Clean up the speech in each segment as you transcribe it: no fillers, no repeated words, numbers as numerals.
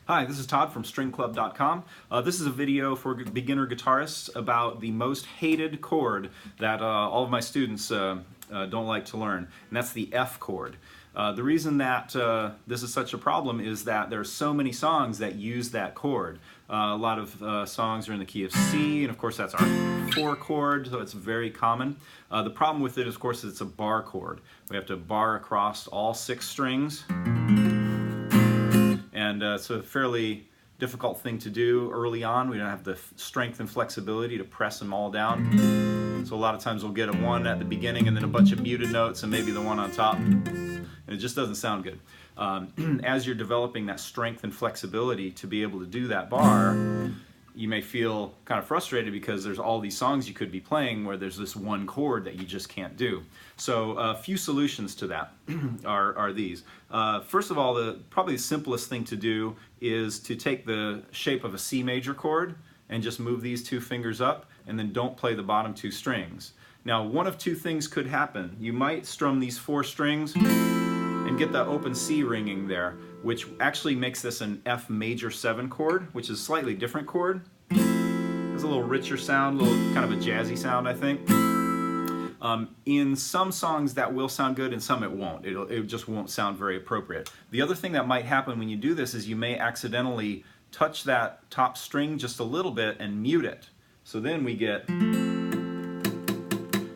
Hi, this is Todd from stringclub.com. This is a video for beginner guitarists about the most hated chord that all of my students don't like to learn, and that's the F chord. The reason that this is such a problem is that there are so many songs that use that chord. A lot of songs are in the key of C, and of course that's our 4 chord, so it's very common. The problem with it, of course, is it's a bar chord. We have to bar across all 6 strings. And it's a fairly difficult thing to do early on. We don't have the strength and flexibility to press them all down. So a lot of times we'll get a 1 at the beginning and then a bunch of muted notes and maybe the 1 on top. And it just doesn't sound good. As you're developing that strength and flexibility to be able to do that bar, you may feel kind of frustrated because there's all these songs you could be playing where there's this 1 chord that you just can't do. So a few solutions to that are these. First of all, probably the simplest thing to do is to take the shape of a C major chord and just move these 2 fingers up and then don't play the bottom 2 strings. Now, one of 2 things could happen. You might strum these 4 strings and get the open C ringing there, which actually makes this an F major 7 chord, which is a slightly different chord. It's a little richer sound, a little kind of a jazzy sound, I think. In some songs that will sound good, and some it won't. It just won't sound very appropriate. The other thing that might happen when you do this is you may accidentally touch that top string just a little bit and mute it. So then we get, and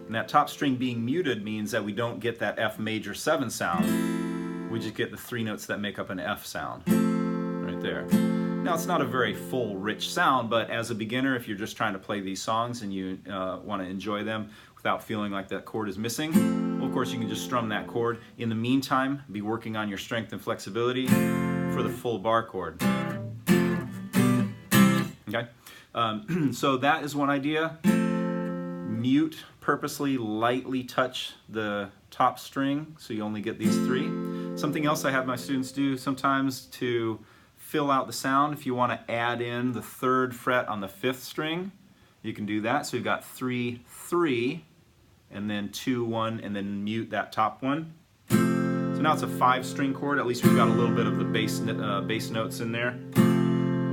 that top string being muted means that we don't get that F major 7 sound. We just get the 3 notes that make up an F sound right there. Now, it's not a very full, rich sound, but as a beginner, if you're just trying to play these songs and you want to enjoy them without feeling like that chord is missing, well, of course, you can just strum that chord. In the meantime, be working on your strength and flexibility for the full bar chord. Okay? So that is one idea. Mute, purposely, lightly touch the top string so you only get these 3. Something else I have my students do sometimes to fill out the sound, if you want to add in the 3rd fret on the 5th string, you can do that. So you've got 3, 3, and then 2, 1, and then mute that top one. So now it's a 5-string chord. At least we've got a little bit of the bass notes in there.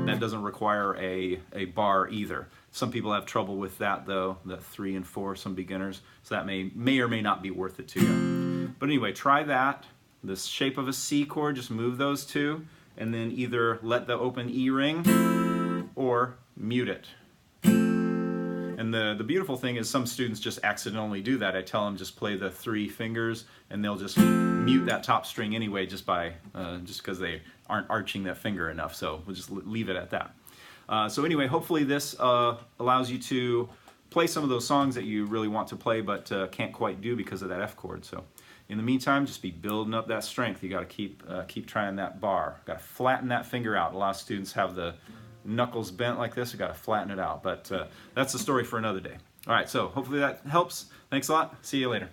That doesn't require a bar either. Some people have trouble with that though, the 3 and 4, some beginners. So that may or may not be worth it to you. But anyway, try that. This shape of a C chord, just move those 2, and then either let the open E ring or mute it. And the beautiful thing is some students just accidentally do that. I tell them just play the 3 fingers and they'll just mute that top string anyway just because they aren't arching that finger enough. So we'll just leave it at that. So anyway, hopefully this allows you to play some of those songs that you really want to play but can't quite do because of that F chord. So in the meantime, just be building up that strength. You got to keep trying that bar. Got to flatten that finger out. A lot of students have the knuckles bent like this. You got to flatten it out. But that's the story for another day. All right, so hopefully that helps. Thanks a lot. See you later.